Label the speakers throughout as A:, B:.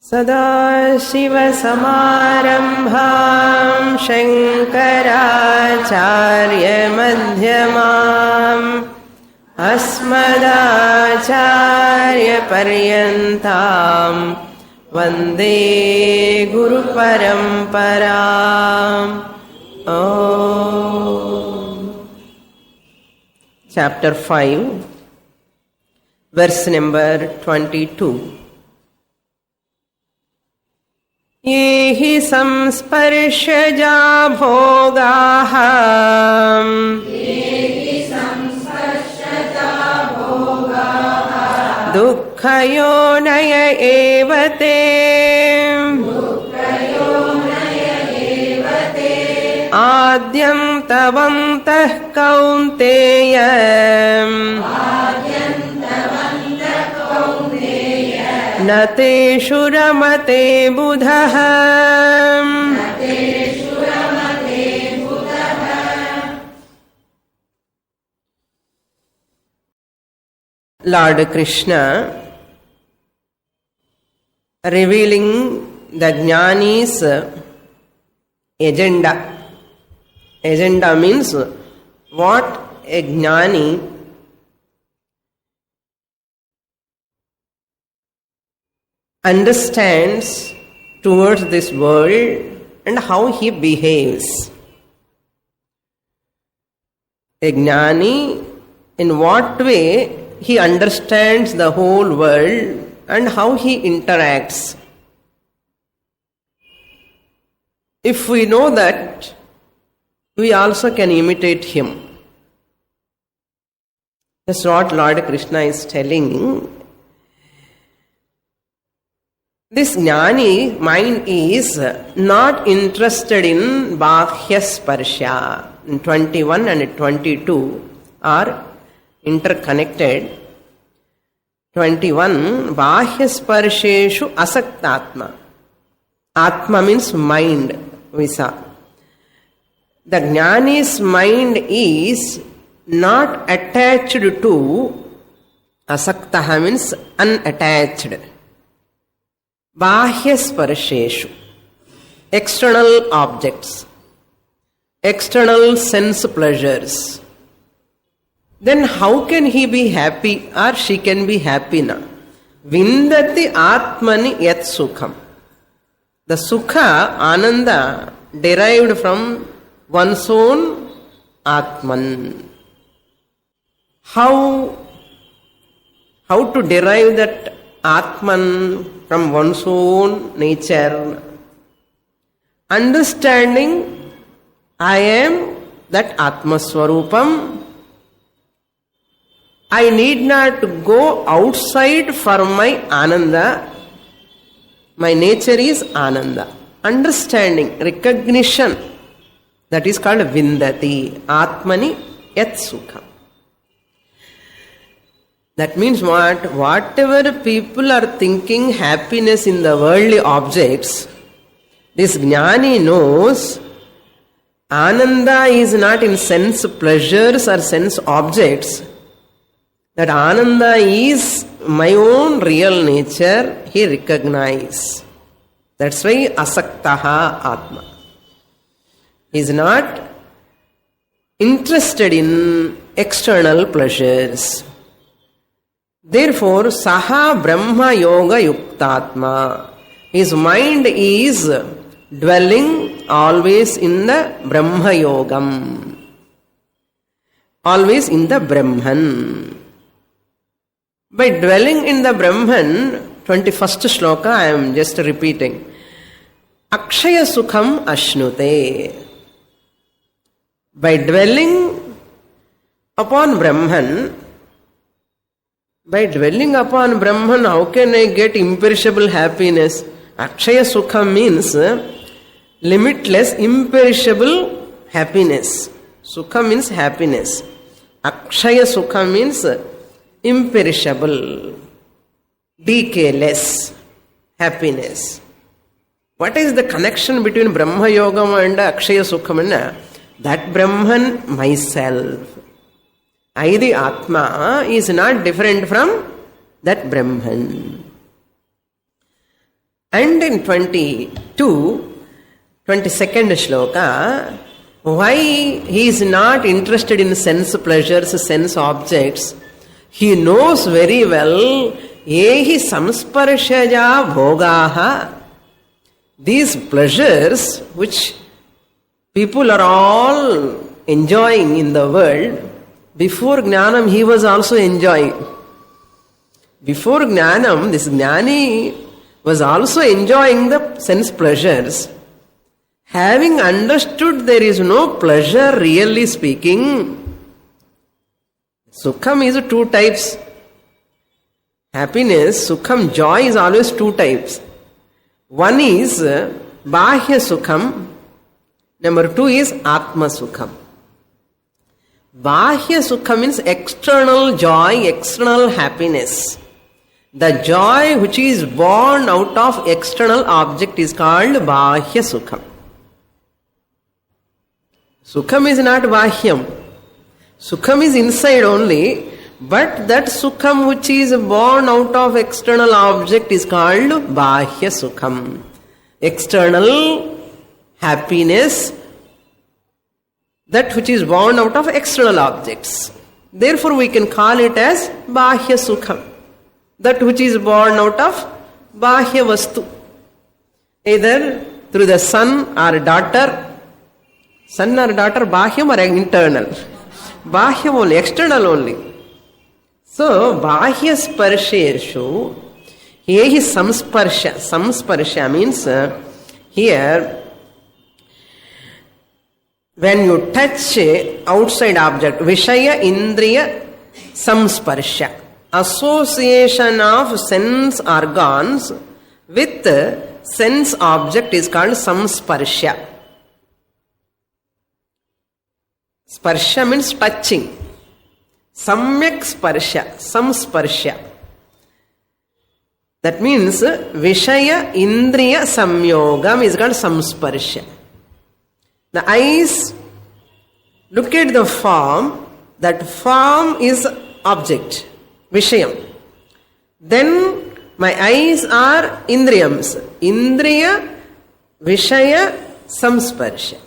A: सदाशिवसमारम्भां शङ्कराचार्यमध्यमाम् अस्मदाचार्यपर्यन्तां वन्दे गुरुपरम्पराम्. Chapter 5, verse number 22. ये हि संस्पर्शजा भोगाः दुःखयोनय एव ते आद्यं तवन्तः कौन्तेय न तेषु रमते बुधः. Lord Krishna revealing the Jnani's agenda. Agenda means what a Jnani understands towards this world and how he behaves. A Jnani, in what way he understands the whole world and how he interacts. If we know that, we also can imitate him. That's what Lord Krishna is telling. This Jnani mind is not interested in Bahya Sparsha. 21 and 22 are interconnected. 21 Bahya Sparsheshu Asaktatma. Atma means mind, we saw. The Jnani's mind is not attached to, Asaktaha means unattached. Bahya Sparsheshu, external objects, external sense pleasures. Then how can he be happy or she can be happy now? Vindati Atmani Yat Sukham. The Sukha, Ananda, derived from one's own Atman. How to derive that Atman from one's own nature? Understanding I am that Atma Swarupam. I need not go outside for my Ananda. My nature is Ananda. Understanding, recognition, that is called Vindati. Atmani Yat Sukham. That means what? Whatever people are thinking happiness in the worldly objects, this Jnani knows Ananda is not in sense pleasures or sense objects. That Ananda is my own real nature, he recognizes. That's why Asaktaha Atma. He is not interested in external pleasures. Therefore, Saha Brahma Yoga Yuktatma. His mind is dwelling always in the Brahma Yogam. Always in the Brahman. By dwelling in the Brahman, 21st shloka I am just repeating. Akshaya Sukham Ashnute. By dwelling upon Brahman, how can I get imperishable happiness? Akshaya Sukha means limitless, imperishable happiness. Sukha means happiness. Akshaya Sukha means imperishable, decayless happiness. What is the connection between Brahma Yogam and Akshaya Sukham? That Brahman myself. I, the Atma, is not different from that Brahman. And in 22nd shloka, why he is not interested in sense pleasures, sense objects? He knows very well, yehi samsparshaja bhogaha, these pleasures which people are all enjoying in the world, before Jnanam he was also enjoying. Before Jnanam, this Jnani was also enjoying the sense pleasures. Having understood there is no pleasure really speaking, Sukham is two types. Happiness, Sukham, joy is always two types. One is Bahya Sukham, number two is Atma Sukham. Bahya Sukham means external joy, external happiness. The joy which is born out of external object is called Bahya Sukham. Sukham is not Bahyam. Sukham is inside only, but that Sukham which is born out of external object is called Bahya Sukham. External happiness, that which is born out of external objects. Therefore we can call it as Bahya Sukham. That which is born out of Bahya Vastu. Either through the son or daughter. Son or daughter, Bahyam or internal? Bahyam only, external only. So, Bahya Sparsheshu, here is Samsparsha. Samsparsha means here, when you touch outside object, Vishaya Indriya Samsparsha, association of sense organs with sense object is called Samsparsha. Sparsha means touching. Samyak Sparsha, Samsparsha. That means Vishaya Indriya Samyogam is called Samsparsha. The eyes look at the form, that form is object, Vishayam. Then my eyes are Indriyams. Indriya, Vishaya, Samsparsha.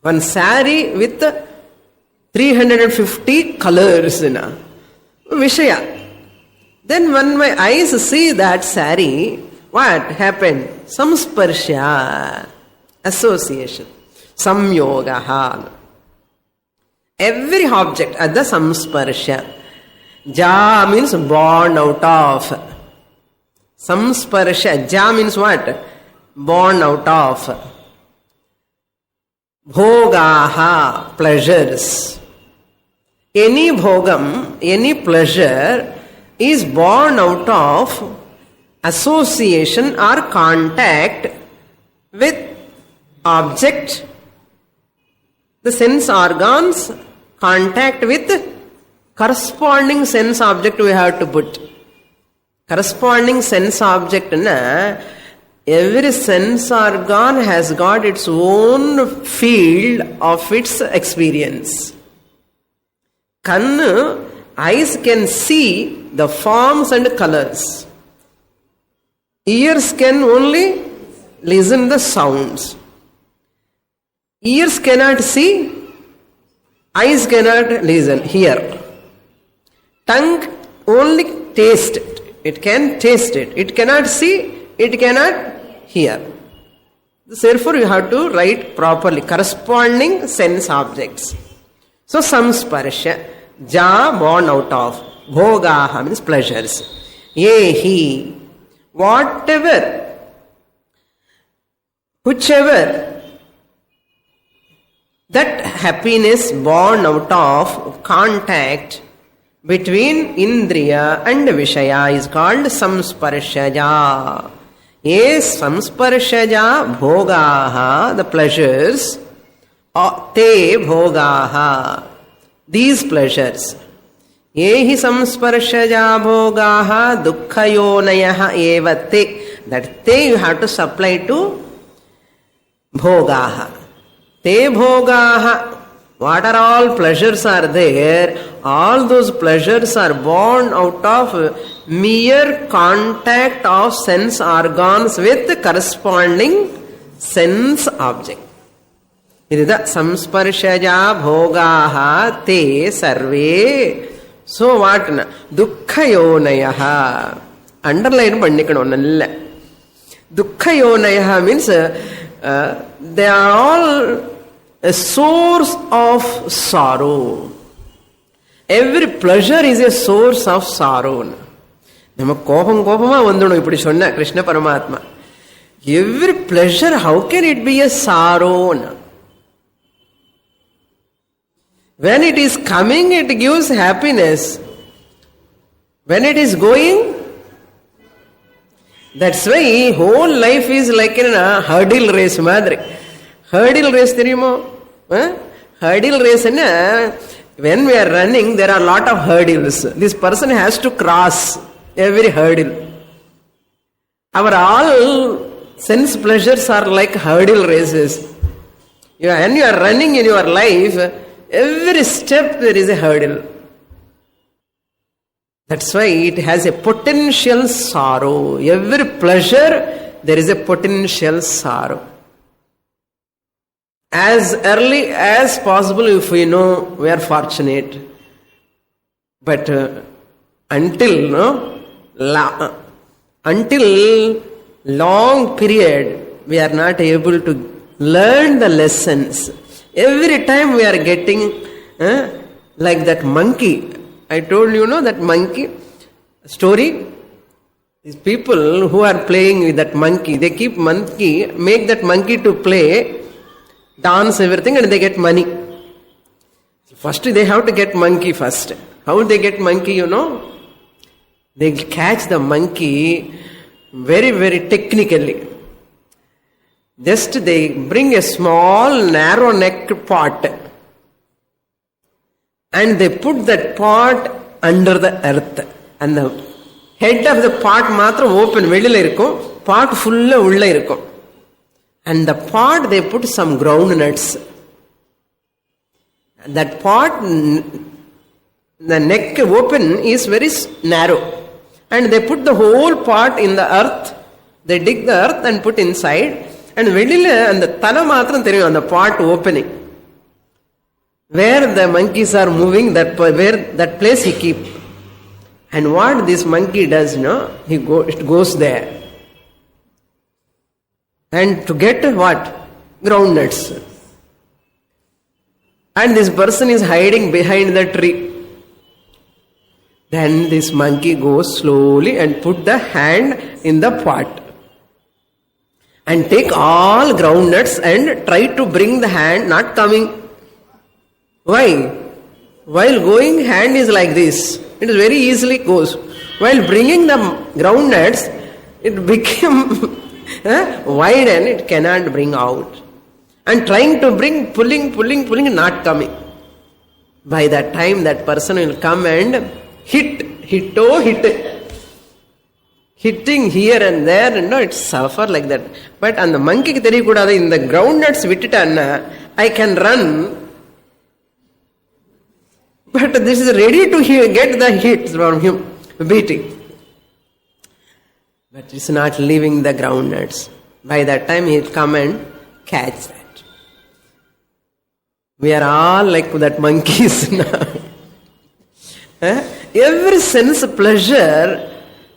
A: One sari with 350 colors in a Vishaya. Then when my eyes see that sari, what happened? Samsparsha, association. Samyogaha. Every object at the Samsparsha. Ja means born out of. Samsparsha. Ja means what? Born out of. Bhogaha, pleasures. Any bhogam, any pleasure is born out of association or contact with object, the sense organs, contact with corresponding sense object we have to put. Corresponding sense object, every sense organ has got its own field of its experience. Kannu, eyes can see the forms and colors. Ears can only listen the sounds. Ears cannot see, eyes cannot listen, hear. Tongue only taste it. It can taste it. It cannot see, it cannot hear. Therefore, you have to write properly, corresponding sense objects. So, samsparsha, ja, born out of, bhogaha means pleasures. Yehi, whatever, whichever, that happiness born out of contact between indriya and vishaya is called samsparshaja. Yes, samsparshaja bhogaha, the pleasures, te bhogaha, these pleasures. Yehi samsparshaja bhogaha dukkhayonayaha evate. That te you have to supply to bhogaha. Te bhogaha, What are all pleasures are there? All those pleasures are born out of mere contact of sense organs with corresponding sense object. Idida samsparshaja bhogaha te sarve. So what? Dukkhayonayaha. Underline pannikano nalla. Dukkhayonayaha means they are all a source of sorrow. Every pleasure is a source of sorrow. Nama kopama vandanu ipdi sonna Krishna Paramatma. Every pleasure, how can it be a sorrow? When it is coming, it gives happiness. When it is going, that's why whole life is like in a hurdle race madri. Hurdle race theriyumo? Hurdle race when we are running, there are a lot of hurdles. This person has to cross every hurdle. Our all sense pleasures are like hurdle races. When you are running in your life, every step there is a hurdle. That's why it has a potential sorrow. Every pleasure, there is a potential sorrow. As early as possible, if we know, we are fortunate. But until long period, we are not able to learn the lessons. Every time we are getting like that monkey. I told you, that monkey story. These people who are playing with that monkey, they keep make that monkey to play, dance, everything, and they get money. First they have to get monkey first. How they get monkey, They catch the monkey very, very technically. Just they bring a small narrow neck pot and they put that pot under the earth, and the head of the pot matram open velila irukum, pot full ulla irukum, and the pot they put some groundnuts. That pot, the neck open is very narrow, and they put the whole pot in the earth. They dig the earth and put inside, and velila and the thala matram theriyum, and the pot opening. Where the monkeys are moving, that place he keep. And what this monkey does, it goes there. And to get what? Groundnuts. And this person is hiding behind the tree. Then this monkey goes slowly and put the hand in the pot. And take all groundnuts and try to bring the hand, not coming. Why? While going, hand is like this. It is very easily goes. While bringing the groundnuts, it became wide and it cannot bring out. And trying to bring, pulling, not coming. By that time, that person will come and hit. Hitting here and there, and it suffer like that. But on the monkey, in the groundnuts, I can run. But this is ready to get the hit from him, beating. But it's not leaving the groundnuts. By that time, he'll come and catch that. We are all like that monkeys now. Every sense of pleasure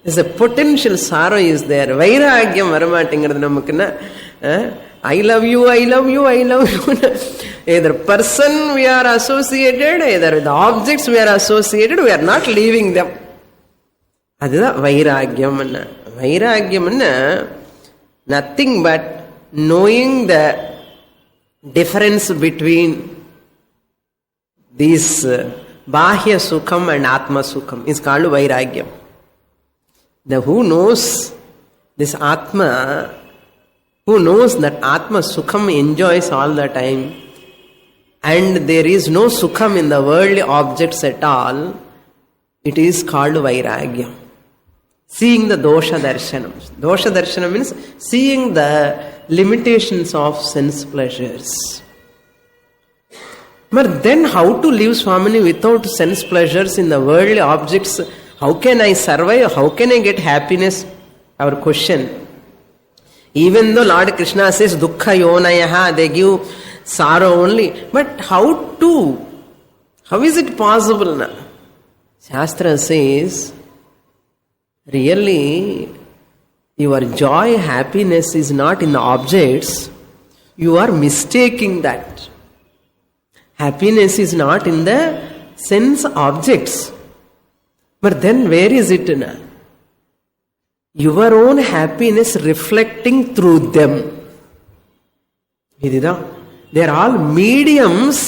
A: is a potential sorrow is there. Vairagyam varamatingiradhu namakku. I love you. Either person we are associated, either the objects we are associated, we are not leaving them. That's vairagyam. Vairagyam nothing but knowing the difference between these bahya sukham and atma sukham is called vairagyam. The who knows this atma, who knows that atma sukham enjoys all the time, and there is no sukham in the worldly objects at all, it is called vairagyam. Seeing the dosha darshanam. Dosha darshanam means seeing the limitations of sense pleasures. But then how to live, Swamini, without sense pleasures in the worldly objects? How can I survive? How can I get happiness? Our question. Even though Lord Krishna says dukkha yonayaha, they give sorrow only. But how to? How is it possible now? Shastra says, really, your joy, happiness is not in the objects. You are mistaking that. Happiness is not in the sense objects. But then where is it now? Your own happiness reflecting through them. They are all mediums.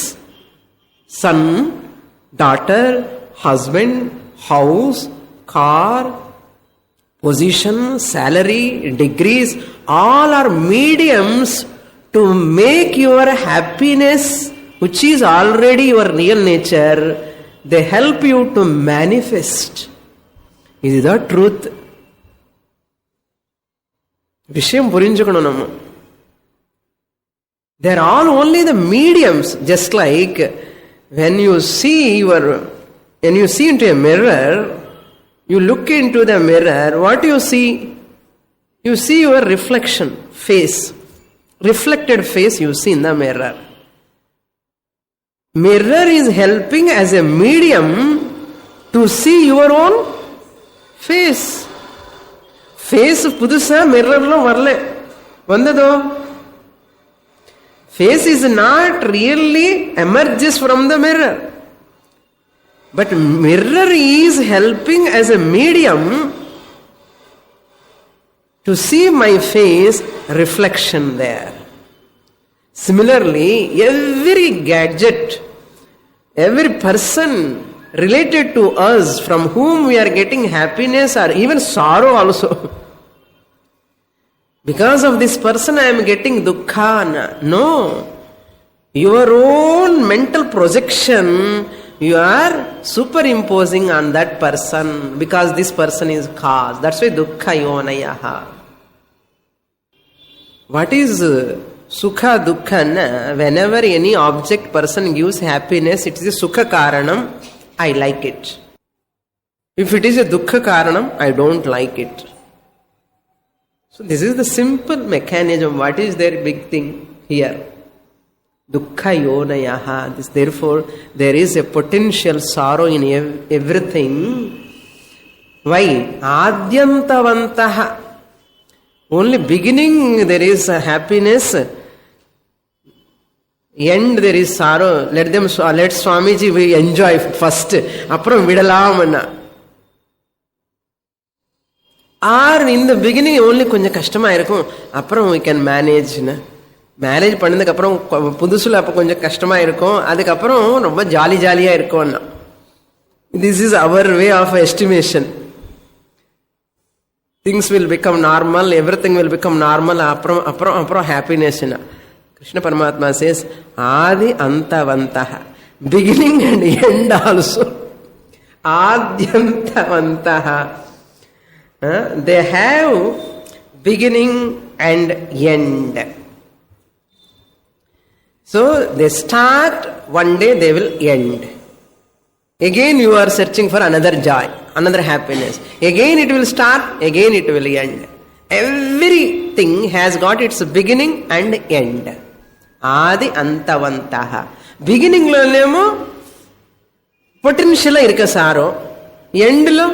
A: Son, daughter, husband, house, car, position, salary, degrees, all are mediums to make your happiness, which is already your real nature, they help you to manifest. Is the truth? Vishayam purinchukanu nammu. They are all only the mediums, just like when you see into a mirror, you look into the mirror, what do you see? You see your reflection, face. Reflected face you see in the mirror. Mirror is helping as a medium to see your own face. Face pudusa mirror lo varle. Vandado. Face is not really emerges from the mirror. But mirror is helping as a medium to see my face, reflection there. Similarly, every gadget, every person related to us from whom we are getting happiness or even sorrow also. Because of this person I am getting dukkha. No. Your own mental projection you are superimposing on that person because this person is cause. That's why dukkha yonayaha. What is sukha dukkha? Whenever any object person gives happiness, it is a sukha karanam, I like it. If it is a dukkha karanam, I don't like it. So this is the simple mechanism. What is their big thing here? Dukkha yonayaha. Therefore, there is a potential sorrow in everything. Why? Adyantavantaha. Only beginning there is happiness. End there is sorrow. Let Swamiji we enjoy first. Appuram vidalamana. Or in the beginning only konja kashtamā irukum. Appuram we can manage. Marriage பண்ணதுக்கு அப்புறம் புதுசுல அப்ப கொஞ்சம் கஷ்டமா இருக்கும். அதுக்கு அப்புறம் ரொம்ப ஜாலியா இருக்கும். This is our way of estimation. Things will become normal, everything will become normal. அப்புறம் happiness. Krishna Paramatma says, Adi Antavantaha. Beginning and end also. Adyantavantaha. They have beginning and end. So they start, one day they will end. Again you are searching for another joy, another happiness. Again it will start, again it will end. Everything has got its beginning and end. Adi Antavantaha. Beginning lo nemo potential irka saro, end lo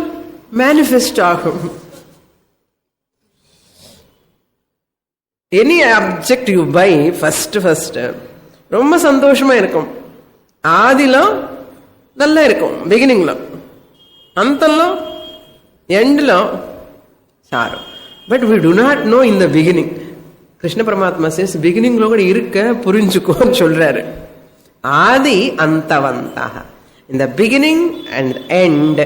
A: manifest agum. Any object you buy first ரொம்ப சந்தோஷமா இருக்கும். ஆதிలో நல்லா இருக்கும், பிகினிங்ல. అంతంలో ఎండ్లో சாரம். But we do not know in the beginning. Krishna Paramatma says, beginning lo kuda irukka purinjuko nu solraru. Adi antavantaha. In the beginning and end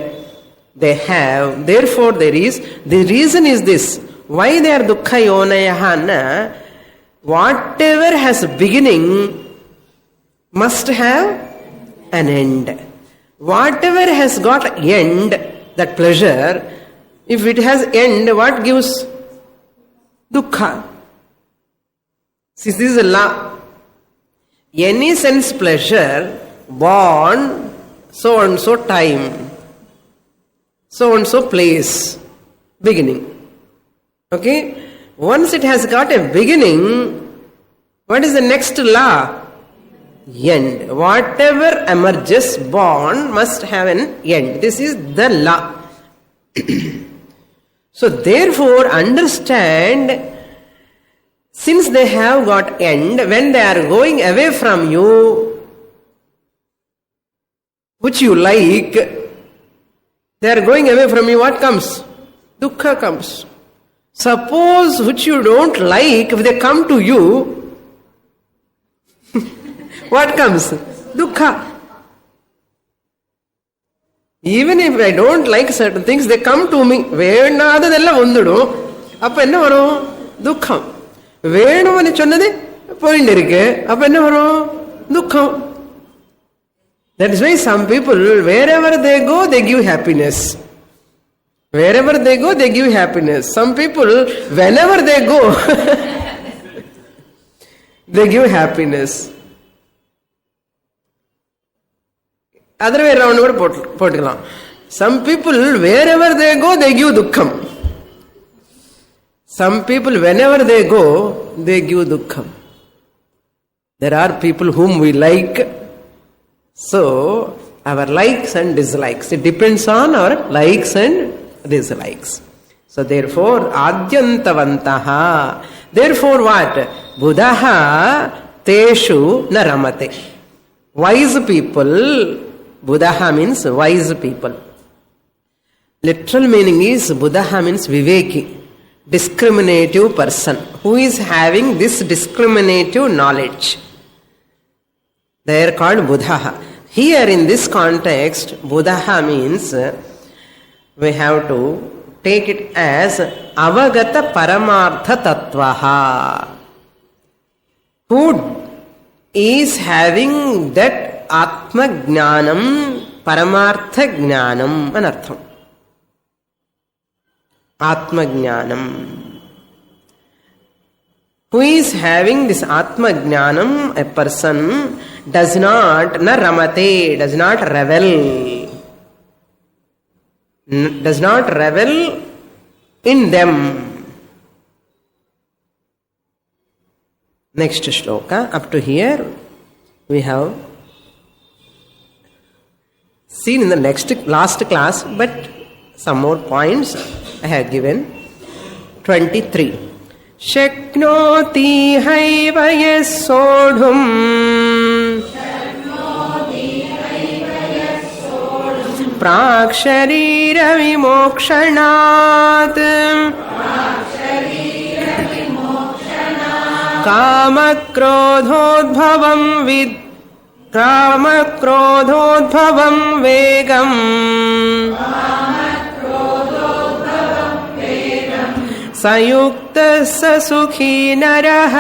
A: they have, therefore there is, the reason is this. Why they are dukkha yonayaha na, whatever has beginning must have an end. Whatever has got end, that pleasure, if it has end, what gives dukkha? See, this is a law. Any sense pleasure born so and so time, so and so place, beginning. Okay? Once it has got a beginning, what is the next law? End. Whatever emerges born must have an end. This is the law. So therefore, understand, since they have got end, when they are going away from you, which you like, they are going away from you, what comes? Dukkha comes. Suppose which you don't like, if they come to you, what comes? Dukkha. Even if I don't like certain things, they come to me. வேண்டாததெல்ல வந்துடும். அப்ப என்ன வரும்? துக்கம். வேணும்னு சொன்னது போயிட்டு இருக்கு. அப்ப என்ன வரும்? துக்கம். That is why some people, wherever they go, they give happiness. Wherever they go, they give happiness. Some people, whenever they go, they give happiness. Other way around கூட போட்டுக்கலாம். Some people, wherever they go, they give dukkam. Some people, whenever they go, they give dukkam. There are people whom we like. So, our likes and dislikes. It depends on our likes and dislikes. So, therefore, adyantavantaha. Therefore, what? Buddhaha teshu na ramate. Wise people, Buddhaha means wise people. Literal meaning is Buddhaha means viveki, discriminative person, who is having this discriminative knowledge. They are called Buddhaha. Here in this context, Buddhaha means we have to take it as avagata paramartha tattvaha, who is having that Atma Jnanam, Paramartha Jnanam, anartham. Atma Jnanam. Who is having this Atma Jnanam, a person does not, na ramate, does not revel. Does not revel in them. Next shloka, up to here, we have seen in the last class, but some more points I have given. 23. Shaknoti haiva yasodhum praksharira vimokshanat kamakrodhodbhavam vid कामक्रोधोद्भवं वेगम् सयुक्तः स सुखी नरः.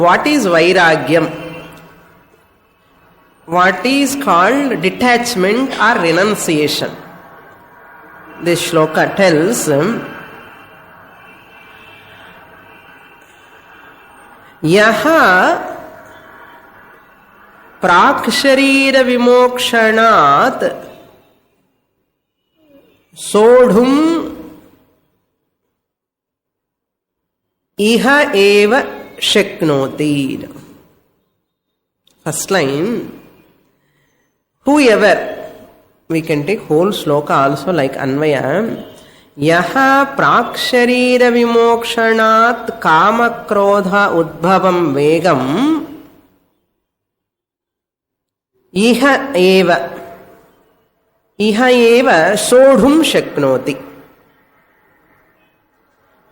A: What is vairagyam? What is called detachment or renunciation? This shloka tells Yaha prakshārīra vimokṣanāt sodhum iha eva shaknoti. First line, whoever, we can take whole shloka also like Anvaya. Yaha praksharira vimokṣanāt kāma krodha udbhavam vegam iha eva sodhum shaknoti.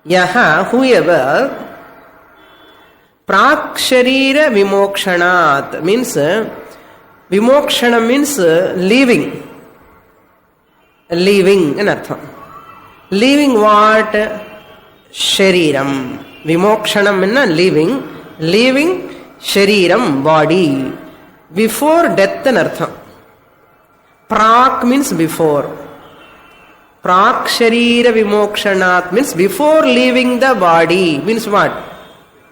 A: Yaha, whoever, praksharira vimokṣanāt means vimokṣana means leaving an artham. Leaving what? Shariram. Vimokṣanam means leaving shariram, body. Before death an artham. Prak means before. Prak Sharira Vimokshanat means before leaving the body. Means what?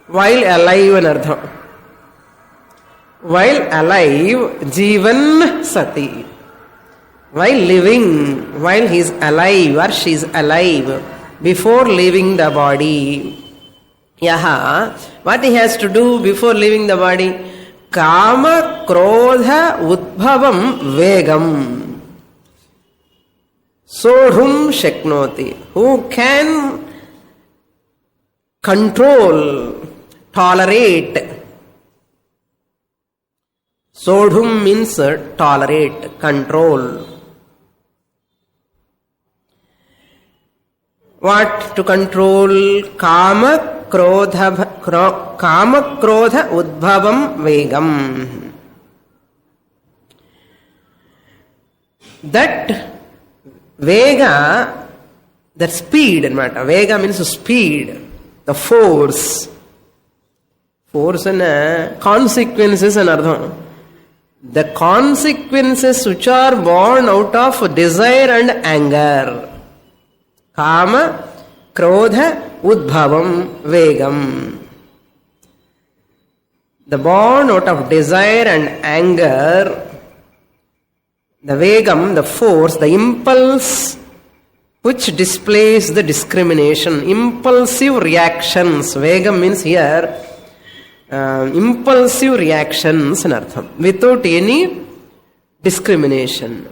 A: While alive anardham. While alive, Jivan Sati. While living, while he is alive or she is alive, before leaving the body. Yaha, what he has to do before leaving the body? Kama Krodha Udbhavam Vegam. Sodhum Shaknoti. Who can control, tolerate. Sodhum means tolerate, control. What to control? Kama Krodha Udbhavam Vegam. That Vega, that speed, Vega means speed, the force. Force and consequences and ardham. The consequences which are born out of desire and anger. Kama, Krodha, Udbhavam, Vegam. The born out of desire and anger, the Vegam, the force, the impulse which displays the discrimination, impulsive reactions. Vegam means here impulsive reactions in artham, without any discrimination.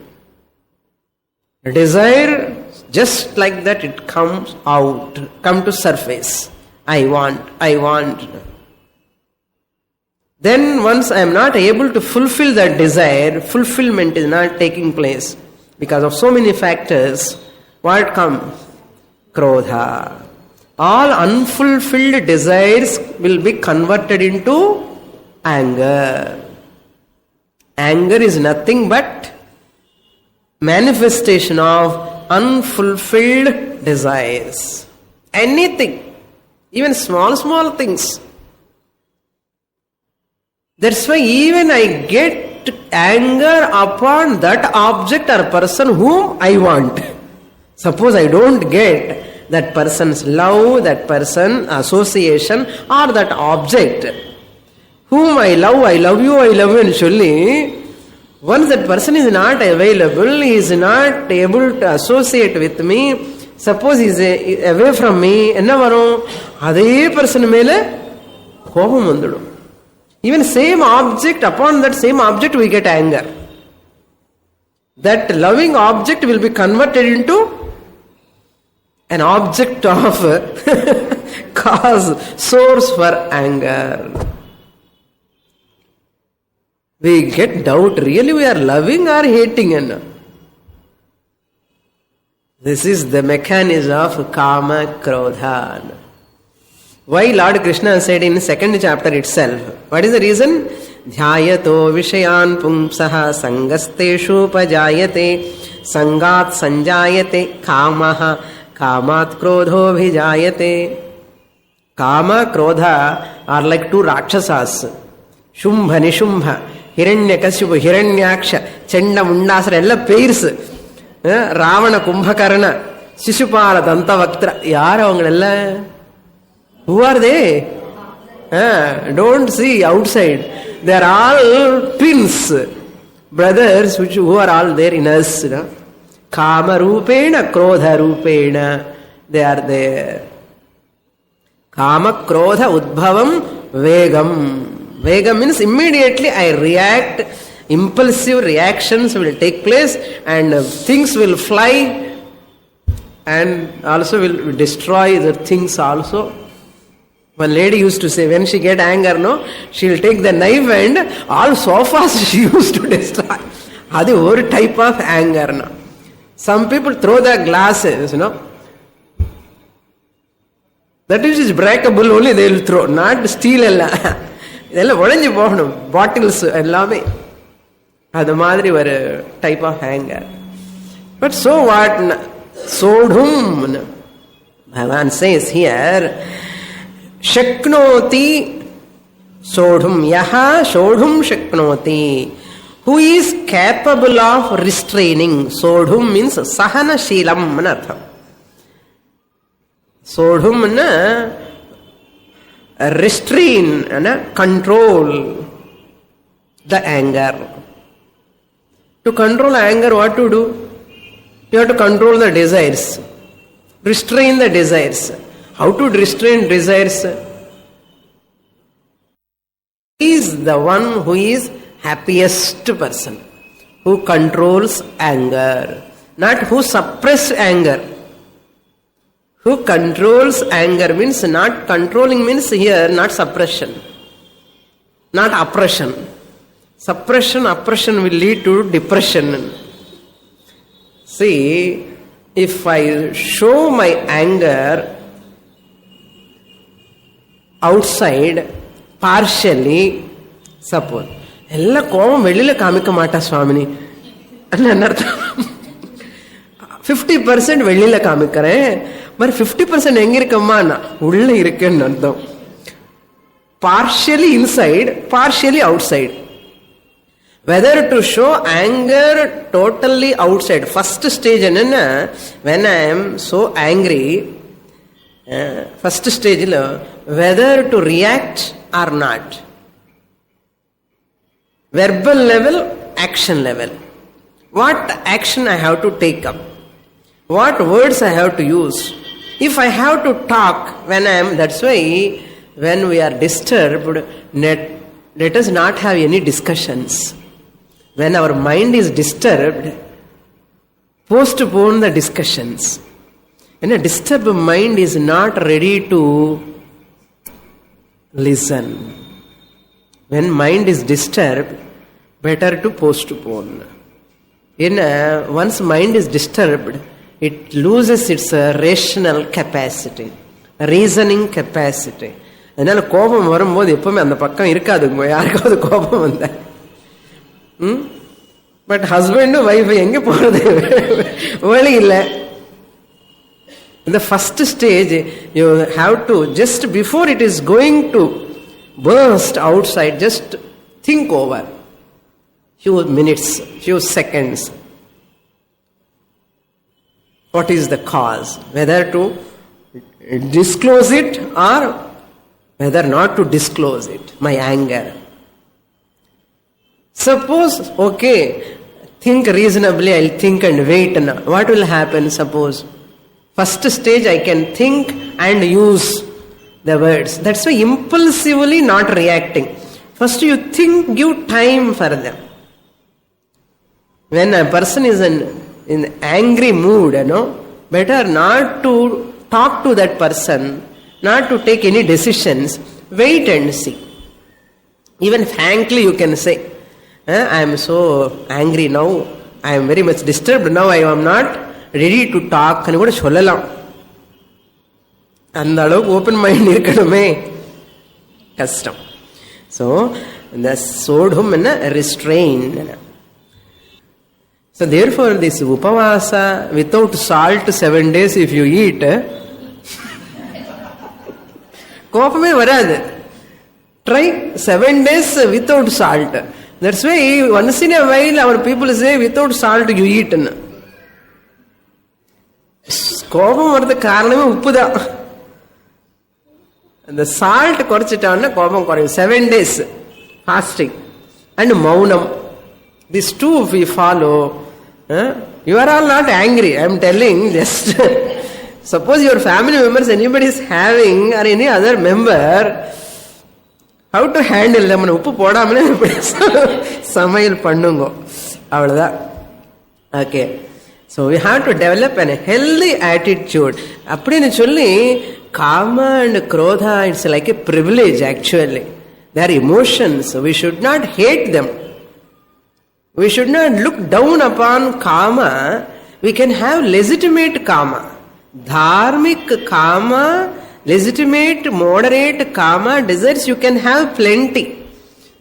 A: Desire, just like that, it comes out, come to surface. I want. Then once I am not able to fulfill that desire, fulfillment is not taking place because of so many factors. What comes? Krodha. All unfulfilled desires will be converted into anger. Anger is nothing but manifestation of unfulfilled desires. Anything, even small things. That's why even I get anger upon that object or person whom I want. Suppose I don't get that person's love, that person association or that object whom I love you and surely once that person is not available, he is not able to associate with me, suppose he is away from me, enna varum adhe person mele kobam vandudum. Even same object, upon that same object we get anger. That loving object will be converted into an object of cause, source for anger. We get doubt, really we are loving or hating? This is the mechanism of Kama Krodha. Why Lord Krishna said in second chapter itself? What is the reason? Dhyayato vishayan pumsaha sangasteshu pajayate sangat sanjayate kamaha kamat krodho bhijayate. Kama, Krodha are like two Rakshasas. Shumbha, Nishubha, Hiranyakashipu, Hiranyaksha, Chenda, Mundasara, ella pairs. Ravana, Kumbhakarna, Shishupala, Dantavaktra. Yaar avangalla? Who are they? Don't see outside. They are all twins, brothers, who are all there in us. Kama Rupena, Krodha Rupena. They are there. Kama, Krodha, Udbhavam, Vegam. Vegam means immediately I react, impulsive reactions will take place and things will fly and also will destroy the things also. One lady used to say when she get anger, she will take the knife and all sofas she used to destroy. That is one type of anger. Some people throw the glasses, that is breakable only they will throw, not steel. Bottles ellame adu madri ஒரு type of anger. But so what? Sodhum, Bhagavan says here, Shaknoti Sodhum, Yaha Sodhum Shaknoti, who is capable of restraining. Sodhum means sahana sheelam an artham. Sodhum na restrain and control the anger. To control anger, what to do? You have to control the desires. Restrain the desires. How to restrain desires? He is the one who is happiest person, who controls anger, not who suppress anger. Who controls anger means not controlling means here not suppression, not oppression. Suppression, oppression will lead to depression. See, if I show my anger outside partially, suppose ಎಲ್ಲ ಕೋಪಂ வெளியில காமிக்க மாட்டா சுவாமினி என்ன அர்த்தம்? 50% வெளியில காமிக்கிறேன், మరి 50% எங்க இருக்கம்மா? உள்ள இருக்குன்னு அர்த்தம். Partially inside, partially outside. Whether to show anger totally outside. First stage enna, when I am so angry, first stage la whether to react or not. Verbal level, action level. What action I have to take up? What words I have to use? If I have to talk when I am, that's why when we are disturbed, let us not have any discussions. When our mind is disturbed, postpone the discussions. And a disturbed mind is not ready to listen. When mind is disturbed, better to postpone. Once mind is disturbed, it loses its rational capacity, reasoning capacity. அதனால கோபம் வரும்போது எப்பவுமே அந்த பக்கம் இருக்காதுங்க, யாருக்காவது கோபம் வந்த. பட் ஹஸ்பண்டும் வைஃப் எங்க போறது, வழி இல்லை. The first stage you have to, just before it is going to burst outside, just think over few minutes, few seconds. What is the cause? Whether to disclose it or whether not to disclose it, my anger. Suppose, okay, think reasonably, I'll think and wait. What will happen? Suppose first stage I can think and use the words. That's why impulsively not reacting. First you think, give time for them. When a person is in angry mood, better not to talk to that person, not to take any decisions. Wait and see. Even frankly you can say, I am so angry now, I am very much disturbed now, I am not ready to talk అని కూడా சொல்லலாம். அந்த அளவுக்கு open mind இருக்கணுமே, கஷ்டம். So இந்த சோடும் என்ன, restrain. So therefore this upavasa without salt 7 days if you eat, கோபமே வராது. Try 7 days without salt. That's why once in a while our people say without salt you eat. கோபம் வரதுக்கு காரணமே உப்பு தான். அந்த சால்ட் குறைச்சிட்டான்னா கோபம் குறையும். 7 days fasting and maunam, these two we follow. You are all not angry, I am telling, just suppose your family members, anybody is having or any other member, how to handle them? உப்பு போடாமலே சமையல் பண்ணுங்க, அவ்வளவுதான். Okay, so we have to develop a healthy attitude. அப்படின்னு சொல்லி kama and krodha, it's like a privilege actually. They are emotions, we should not hate them. We should not look down upon kama. We can have legitimate kama, dharmic kama, legitimate, moderate kama desires. You can have plenty.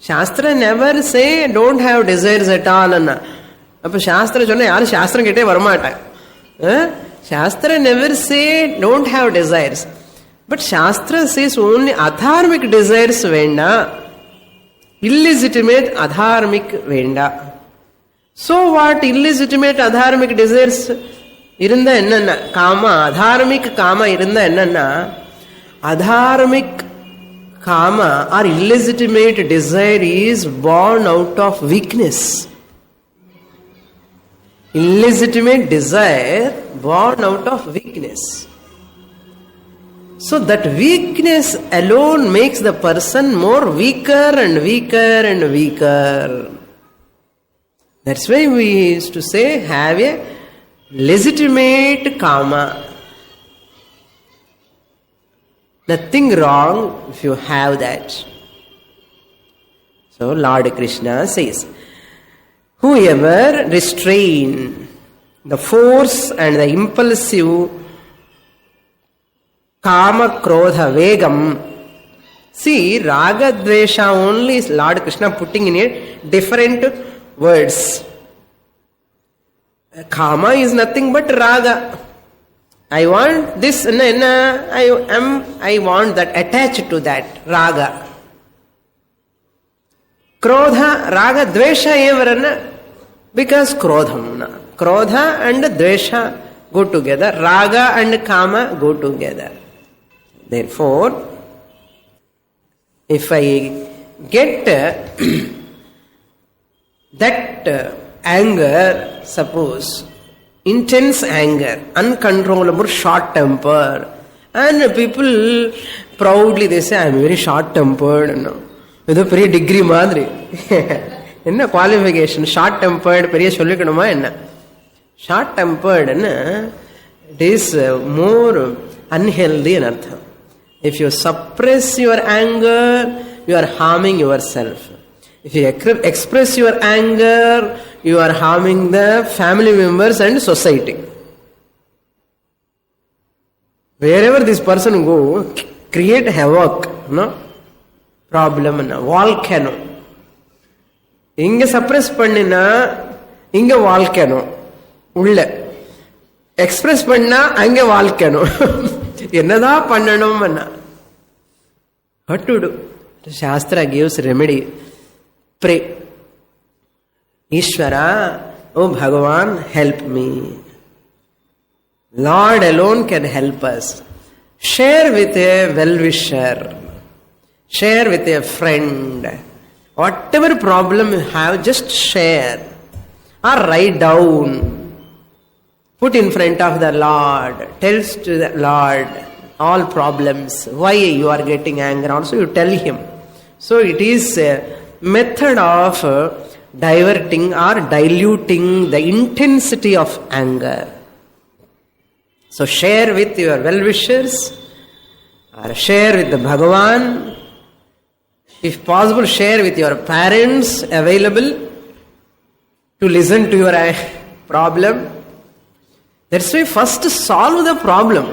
A: Shastra never say don't have desires at all. அப்ப சாஸ்திரம் சொன்னா யாரும் சாஸ்திரம் கிட்டே வரமாட்டாங்க. Shastra never say don't have desires, but Shastra says only adharmic desires venda, illegitimate adharmic venda. So what? Illegitimate adharmic desires irundha enna kama, adharmic kama irundha enna, adharmic kama or illegitimate desire is born out of weakness. Illegitimate desire born out of weakness. So that weakness alone makes the person more weaker and weaker and weaker. That's why we used to say, have a legitimate kama. Nothing wrong if you have that. So Lord Krishna says, whoever restrain the force and the impulsive kama krodha vegam. See, raga dvesha only is Lord Krishna putting in it different words. Kama is nothing but raga. I want this, I want that, attached to that, raga. Krodha, raga, dvesha evarana, because krodham. Krodha and dvesha go together, raga and kama go together. Therefore, if I get that anger, suppose, intense anger, uncontrollable short temper, and people proudly they say, I am very short tempered. With a pretty degree madri. Enna qualification? Short tempered, periya sollikanuma enna? Short tempered, it is more unhealthy in artham. If you suppress your anger, you are harming yourself. If you express your anger, you are harming the family members and society. Wherever this person go, create havoc, no? Problem, volcano. Inga suppress pannina, inga volcano. Ulla. Express panna, ange volcano. Ennada pannanum anna. What to do? Shastra gives remedy. Pray. Ishvara, oh Bhagavan, help me. Lord alone can help us. Share with a well-wisher. Share with a friend. Whatever problem you have, just share. Or write down. Put in front of the Lord. Tells to the Lord all problems. Why you are getting anger. Also you tell Him. So it is a method of diverting or diluting the intensity of anger. So share with your well-wishers or share with the Bhagavan. If possible, share with your parents available to listen to your problem. That's why first solve the problem.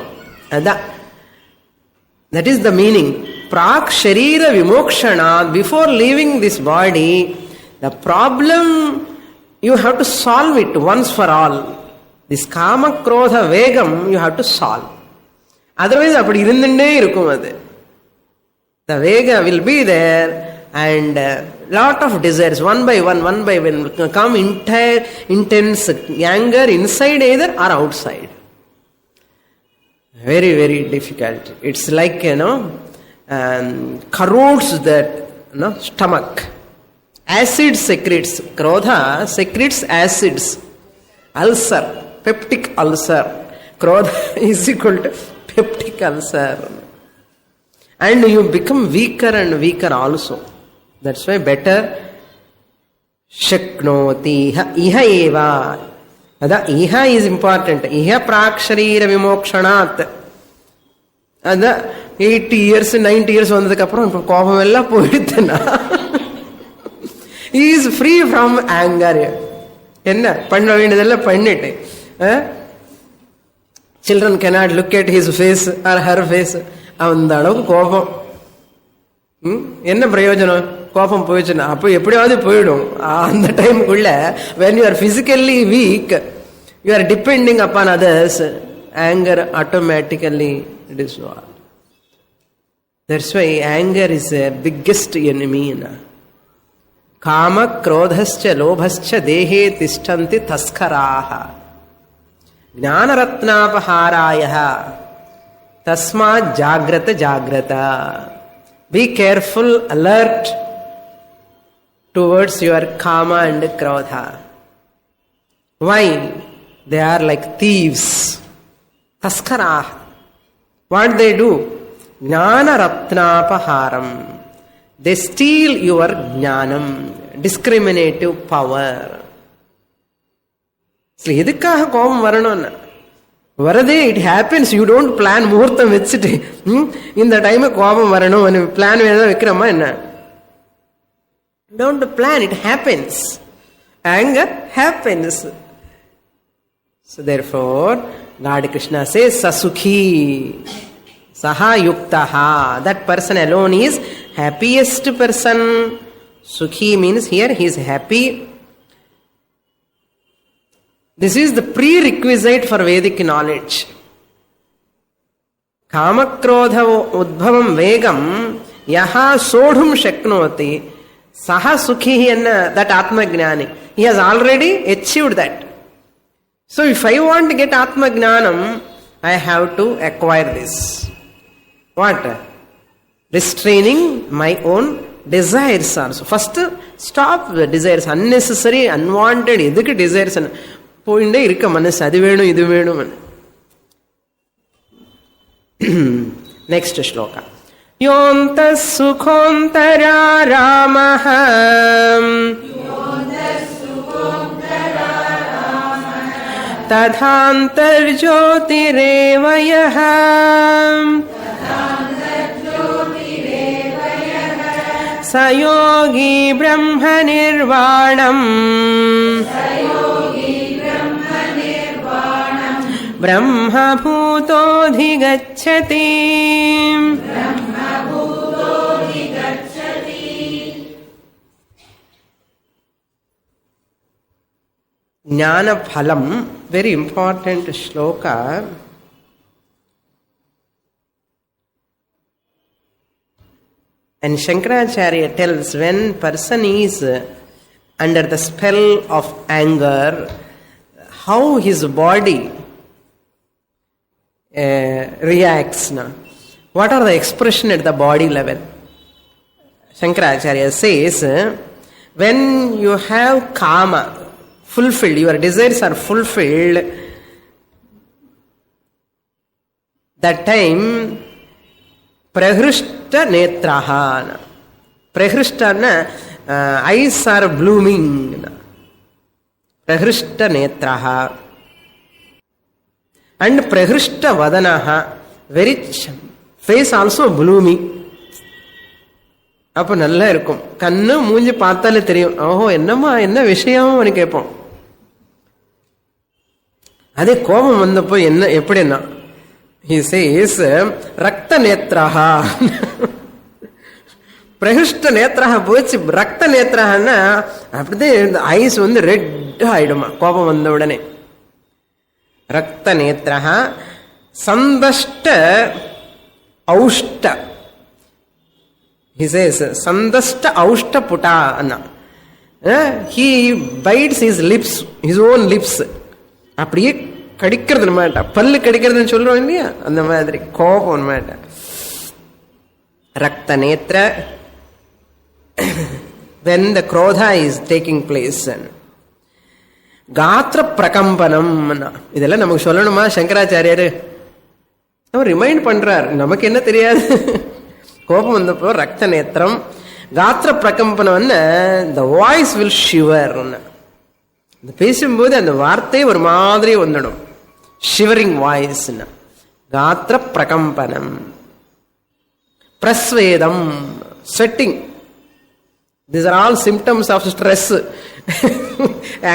A: That is the meaning. Prak sharira vimokshana, before leaving this body, the problem you have to solve it once for all. This kama krodha vegam you have to solve. Otherwise, apadi irundunde irukum adu. The vega will be there and lot of desires one by one will come, entire intense anger inside either or outside. Very, very difficult. It's like, corrodes that stomach. Acid secretes. Krodha secretes acids. Ulcer. Peptic ulcer. Krodha is equal to peptic ulcer. And you become weaker and weaker also. That's why better shaknoti iha eva. Iha is important. Iha prak sharira vimokshanat. 80 years, 90 years vandadukku appuram கோபம் எல்லாம் போயிடுதுன்னா he is free from anger. என்ன பண்ண வேண்டியதெல்லாம் பண்ணிட்டு. Children cannot look at his face or her face. அந்த அளவுக்கு கோபம். என்ன பிரயோஜனம்? கோபம் போயிடுச்சுன்னா அப்போ எப்படியாவது போயிடும். அந்த டைமுக்குள்ள when you are physically weak, you are depending upon others, anger automatically dissolves. That's why anger is the biggest enemy. Kama krodhascha lobhascha dehe tishtanti taskaraha. Jnanaratnapaharaya tasmat jagrata jagrata. Be careful, alert towards your kama and krodha. Why? They are like thieves. Taskarah. What they do? Jnanaratnapaharam. They steal your jnanam, discriminative power. So, edukkaga kobam varanona? Varade, it happens. You don't plan muhurtham vechite. In the time kobam varanum and plan vedha vikrama enna? Don't plan, it happens. Anger happens. So therefore, Lord Krishna says, Sasukhi, Saha Yuktaha. That person alone is happiest person. Sukhi means here he is happy. This is the prerequisite for Vedic knowledge. Kamakrodha udbhavam vegam yaha sodhum shaknoti saha sukhi enna, that Atma Jnani. He has already achieved that. So if I want to get Atma Jnanam, I have to acquire this. What? Restraining my own desires also. First, stop the desires. Unnecessary, unwanted, edukku desires. Poinde irukka manasu, adu venum, idu venum. Next shloka. Yontas sukhontara ramaha tadhantarjyotirev yaha sayogi brahma nirvanam brahma bhutodhigacchati. Jnana phalam, very important shloka. And Shankaracharya tells, when person is under the spell of anger, how his body reacts. What are the expression at the body level? Shankaracharya says, when you have kama fulfilled, your desires are fulfilled, that time prahrishta netraha. Prahrishta eyes are blooming. Prahrishta netraha. And prahrishta vadanaha, very face also blooming. அப்போ நல்லா இருக்கும். கண்ணு மூஞ்சி பார்த்தாலே தெரியும், ஓஹோ என்னம்மா என்ன விஷயம் கேட்போம். அதே கோபம் வந்தப்போ என்ன எப்படின்னா, he says ரக்த நேத்ராஹா. பிரகிருஷ்ட நேத்ராக போச்சு, ரக்த நேத்ராகன்னா அப்படிதான் இந்த ஐஸ் வந்து ரெட் ஆயிடுமா கோபம் வந்த உடனே. ரக்த நேத்ராக சந்தஷ்ட ஔஷ்ட. He says sandasta aushta puta anna. He bites his lips, his own lips. அப்படியே கடிக்கிறது மாட்டா, பல்லு கடிக்கிறதுன்னு சொல்றோம் இல்லையா, அந்த மாதிரி கோபம் மாட்டா. ரக்த நேத்ர, when the krodha is taking place. காத்திர பிரகம்பனம், இதெல்லாம் நமக்கு சொல்லணுமா சங்கராச்சாரியாரு? அவர் ரிமைண்ட் பண்றார், நமக்கு என்ன தெரியாது. கோபம் வந்தப்போ ரக்த நேத்திரம், காத்திர பிரகம்பனம், the voice will shiver. பேசும்போது அந்த வார்த்தை ஒரு மாதிரி வந்துடும், ஷிவரிங் வாய்ஸ். காத்திர பிரகம்பனம். பிரஸ்வேதம், sweating. These are all symptoms of stress.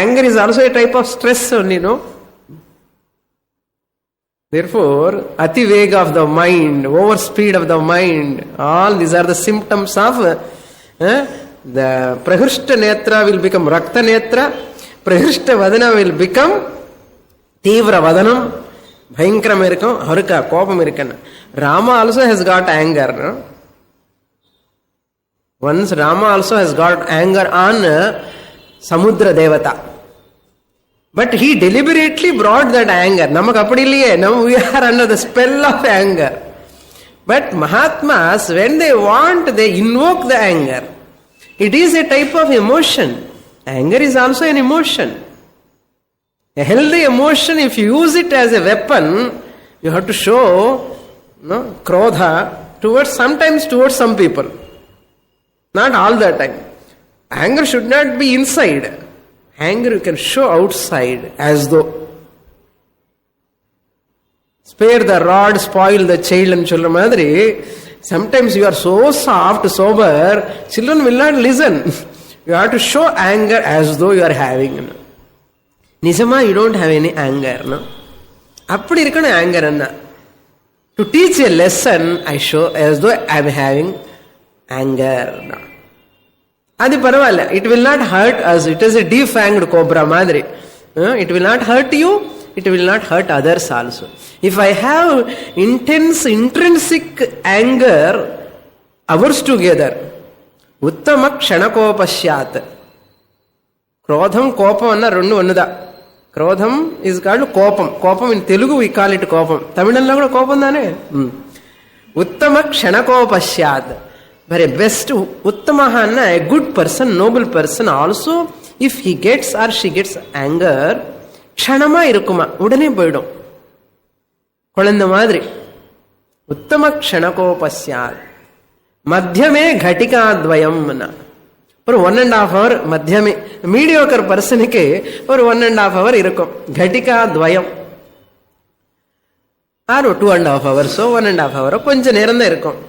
A: Anger is also a type of stress only, no? Therefore, ati vega of the mind, overspeed of the mind, all these are the symptoms of the prahrishta netra will become rakta netra, prahrishta vadana will become tivra vadanam, bhayankaram irukum, avarukku kobam irukku. Rama also has got anger, no? Once Rama also has got anger on Samudra Devata. But he deliberately brought that anger. Namak appadi illiye. Now we are under the spell of anger. But Mahatmas, when they want, they invoke the anger. It is a type of emotion. Anger is also an emotion. A healthy emotion, if you use it as a weapon, you have to show krodha sometimes towards some people. Not all the time. Anger should not be inside. Anger you can show outside as though. Spare the rod, spoil the child and children madri. Sometimes you are so soft, sober, children will not listen. You have to show anger as though you are having. Nijama, you don't have any anger. No? Appadi irukana anger anna. To teach a lesson, I show as though I am having anger. No? Adi paravailla. It will not hurt us. It is a defanged cobra madri. It will not hurt you. It will not hurt others also. If I have intense, intrinsic anger, hours together, uttama kshanakopashyat. Krodham, kopam anna rendu onnada. Krodham is called kopam. Kopam in Telugu we call it kopam. Tamilnadu kuda kopam dane. Uttama kshanakopashyat. But a best uttamaha, a good person, noble person also, if he gets or she gets anger, kshanama irukuma, udane poidum. Kolanda madri. Uttama kshanakopashyat. Madhyame ghatika dvayam. For 1.5 hour, madhyame. Mediocre person ke for 1.5 hour irukum. Ghatika dvayam. Or 2.5 hours, so 1.5 hour. Konja neranda irukum.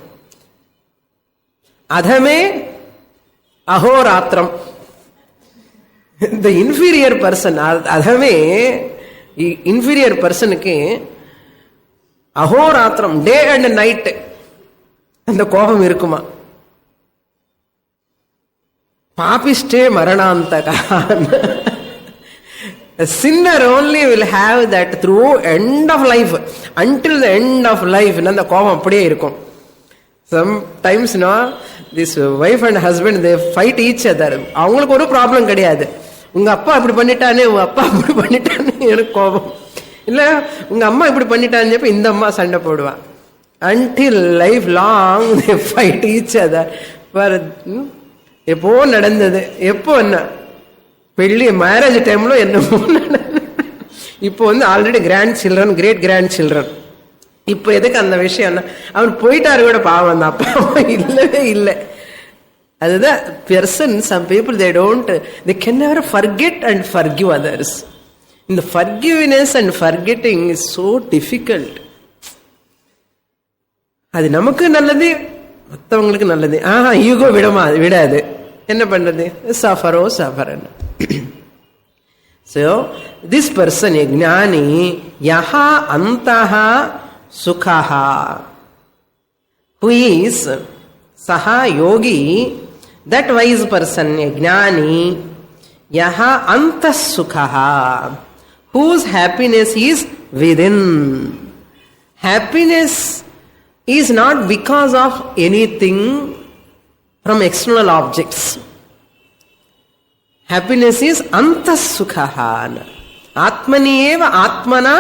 A: Adhame ahoratram. The inferior person, adhame, inferior person ke ahoratram, day and night, and the koham irukuma. Papiste maranantaka. A sinner only will have that through end of life, until the end of life, and the koham appadiye irukum. Sometimes, this wife and husband, they fight each other. அவங்களுக்கு ஒரு problem கிடையாது. உங்க அப்பா இப்படி பண்ணிட்டானே, உங்க அப்பா இப்படி பண்ணிட்டானே எனக்கு கோபம். இல்ல உங்க அம்மா இப்படி பண்ணிட்டான்னு చెప్పి இந்த அம்மா சண்டை போடுவா. Until life long they fight each other. எப்போ நடந்தது, எப்போ என்ன பெள்ளி மேரேஜ் டைம்ல என்னமோ நடந்தது. இப்போ already grand children, great grand children. இப்ப எதுக்கு அந்த விஷயம்? அவன் போயிட்டாரு கூட பாவம், அந்த அப்பா அம்மா இல்லவே இல்லை. அதுதான் person, some people they can never forget and forgive others. இந்த forgiveness and forgetting is so difficult. அது நமக்கு நல்லது, மற்றவங்களுக்கு நல்லது. ஈகோ விடாது. என்ன பண்றது? சஃபரோ சஃபரன். So this person, a gnani, yaha antaha sukhaha, who is saha yogi, that wise person, a gnani, yaha antas sukhaha, whose happiness is within. Happiness is not because of anything from external objects. Happiness is antas sukhaha. Atmani eva atmana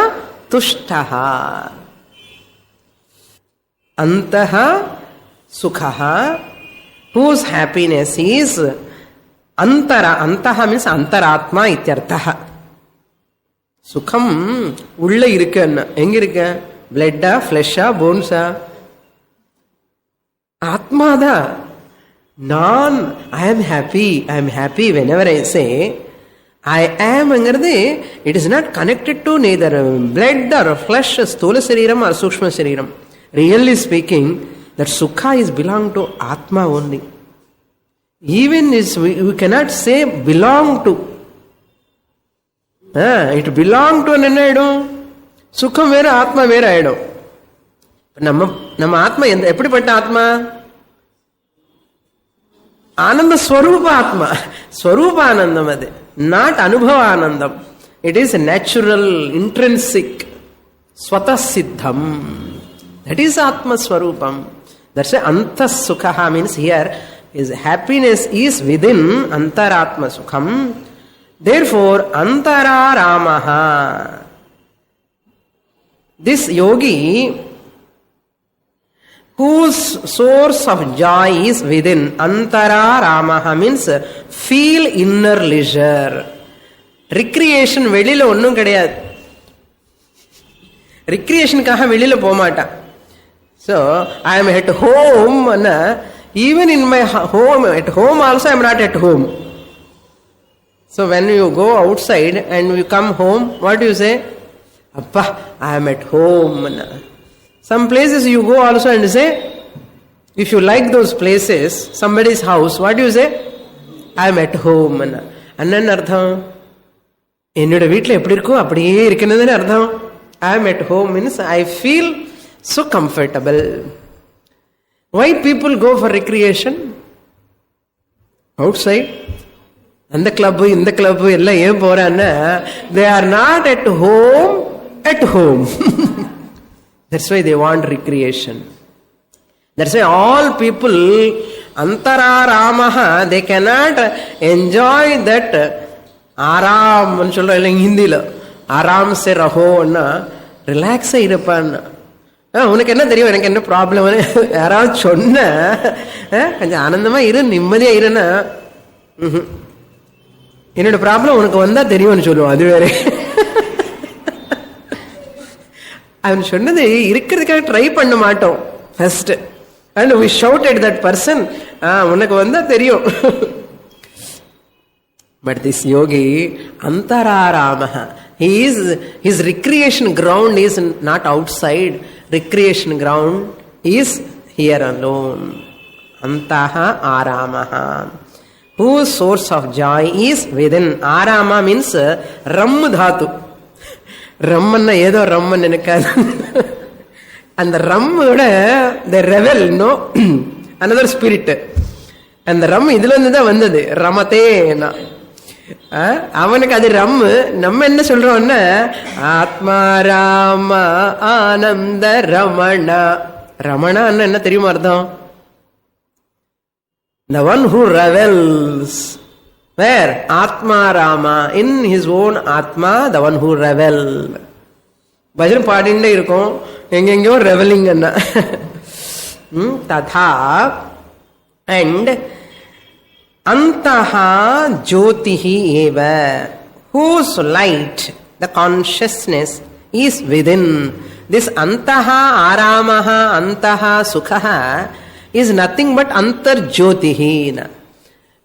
A: tushtaha. Antaha sukhaha, whose happiness is antara. Antaha means antaratma ityarthaha. Sukham ulla irukku. Enga irukku? Blood, flesh, bones. Atma da. I am happy. I am happy whenever I say I am. It is not connected to neither blood or flesh, sthula shariram or sukshma shariram. Really speaking, that sukha is belong to Atma only. Even we cannot say belong to. It belong to an Sukham vera, Atma vera aido. Nama Atma eppadipatta Atma? Ananda Swarupa Atma. Swarupa Anandam ade. Not Anubhava Anandam. It is natural, intrinsic, Swata Siddham. That is Atma Swarupam. That's why Antas Sukhaha means here His happiness is within Antaratma Sukham. Therefore, Antara Ramaha. This yogi, whose source of joy is within, Antara Ramaha means feel inner leisure. Recreation வெளியில ஒன்றும் கிடையாது. Recreationக்காக வெளியில போக மாட்டான். So, I am at home. Even in my home, at home also I am not at home. So when you go outside and you come home, what do you say? Appa, I am at home. Some places you go also and say, if you like those places, somebody's house, what do you say? I am at home. Annan artham? என்னோட வீட்டில் எப்படி இருக்கோ அப்படியே இருக்குன்னு அர்த்தம். I am at home means I feel so comfortable. Why people go for recreation? Outside. அந்த club இந்த club எல்லாம் ஏன் போறான்னா, they are not at home. That's why they want recreation. That's why all people, Antara Ramaha, they cannot enjoy that ஆராம் சொல்ற இல்லைங்க ஹிந்தியில, ஆராம் சே ரஹோன்னா ரிலாக்ஸா இருப்பான்னு. உனக்கு என்ன தெரியும் எனக்கு என்ன ப்ராப்ளம், யாராவது சொன்ன கொஞ்சம் ஆனந்தமா இரு நிம்மதியா இருன்னா, என்னோட ப்ராப்ளம் உனக்கு வந்தா தெரியும்னு சொல்லுவோம். அது வேற. அவன் சொன்னது இருக்கிறதுக்காக ட்ரை பண்ண மாட்டோம் first. And we shouted that person, உனக்கு வந்தா தெரியும். But this yogi, Antararamaha, his recreation ground is not outside. Recreation ground is here alone. Antaha Aramaha. Whose source of joy is within. Arama means Ram dhatu. Rammanna ஏதோ ரம்மன் நினைக்காது. அந்த ரம்மோட the revel, no, another spirit. அந்த ரம் இதுல இருந்து தான் வந்தது, ரமதேனா. அவனுக்கு அது ரம். நம்ம என்ன சொல்றோம்னா ஆத்மா ராம ஆனந்த ரமணா. ரமணா என்ன தெரியுமா அர்த்தம்? The one who revels. Where? Atma Rama. In his own Atma, the one who revel. Bhajan பாடிண்டே இருக்கும், எங்கெங்கோ ரெவலிங் அண்ணா. ததா. And Antaha Jyotihi eva, whose light, the consciousness, is within. This Antaha Aramaha, Antaha Sukhaha is nothing but Antar Jyotihi.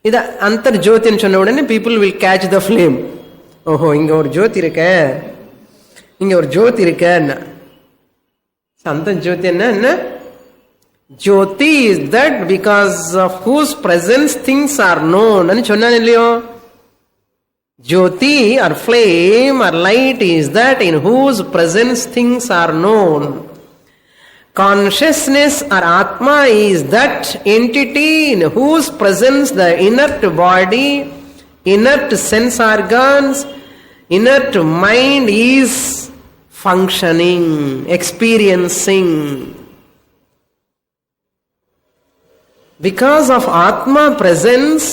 A: இது அந்தர் ஜோதின்னு சொன்ன உடனே people will catch the flame. ஓஹோ, இங்க ஒரு ஜோதி இருக்க, இங்க ஒரு ஜோதி இருக்கன்னா. அந்தர் ஜோதி என்ன? Jyoti is that because of whose presence things are known. అని சொன்னான் இல்லையோ? Jyoti or flame or light is that in whose presence things are known. Consciousness or Atma is that entity in whose presence the inert body, inert sense organs, inert mind is functioning, experiencing. Because of Atma presence,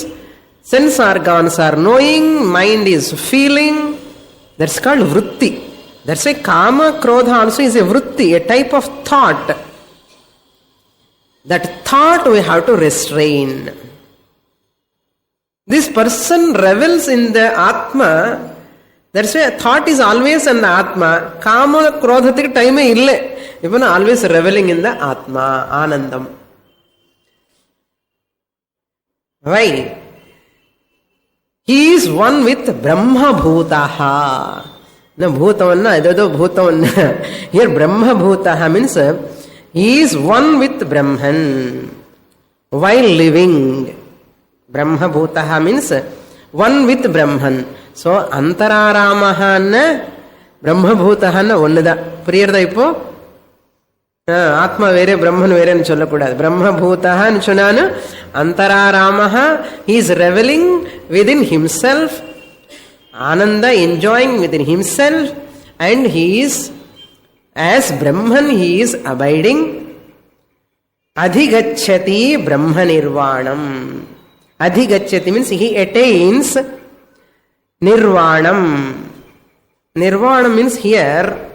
A: sense organs are knowing, mind is feeling. That's called vritti. That's why Kama Krodha also is a vritti, a type of thought. That thought we have to restrain. This person revels in the Atma. That's why thought is always in the Atma. Kama Krodhathikku time ille. Even always reveling in the Atma, Anandam. Why? He is one with Brahma Bhutaha. No, Bhutavanna, ido Bhutavanna. Here Brahma Bhutaha means he is one with Brahman while living. Brahma Bhutaha means one with Brahman. So Antararamaha Brahma Bhutaha onnada. Puriyarda ipo? ஆத்மா வேறே பிரம்மன் வேறேன்னு சொல்லக்கூடாது. பிரம்ம பூதஹான்னு சொன்னானு அந்தராராமஹா, he is reveling within himself, Ananda enjoying within himself, and he is as Brahman, he is abiding. adhigacchati brahma nirvanam. Adhigacchati means he attains nirvanam. Nirvanam means here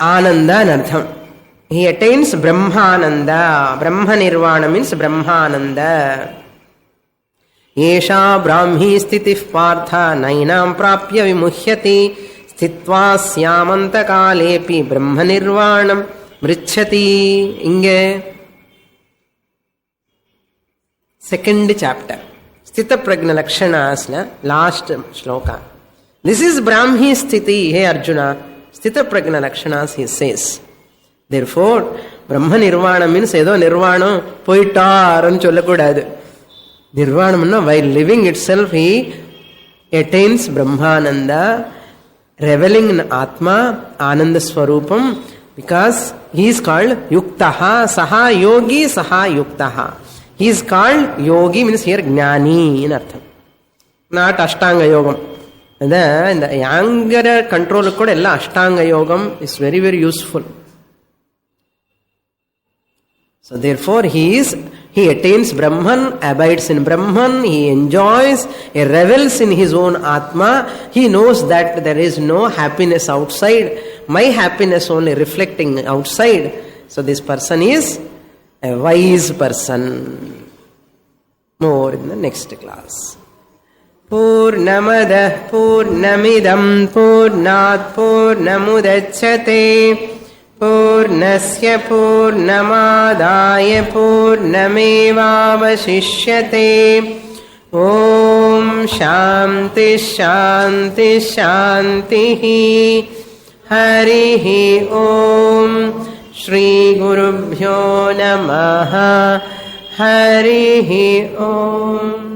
A: Ananda anartham. He attains Brahmananda. Brahma Nirvana means Brahmananda. Yesha Brahmi Stitif Partha Nainam Prapya Vimuhyati Sthitva Syamanta Kalepi Brahma Nirvanam Mrichati. Inge second chapter. Sthita Prajna Lakshanasna, last shloka. This is Brahmi Sthiti, hey Arjuna. Sthita Prajna Lakshanas, he says. Therefore, Brahma Nirvana means edo Nirvana poitar and chollakudadu. Nirvana means while living itself he attains Brahmananda, reveling in Atma, Ananda Swarupam, because he is called Yuktaha, Saha Yogi, Saha Yuktaha. He is called Yogi means here Jnani in Artham. Not Ashtanga Yogam. In the younger control code, Ashtanga Yogam is very, very useful. So therefore he attains Brahman, abides in Brahman, he enjoys, he revels in his own Atma, he knows that there is no happiness outside, my happiness only reflecting outside. So this person is a wise person. More in the next class. Purnamada Purnamidam Purnat Purnamudachyate Purnasya Purnamadaya Purnamevavashishyate. Om Shanti Shanti Shanti. Harihi Om. Shri Gurubhyo Namaha. Harihi Om.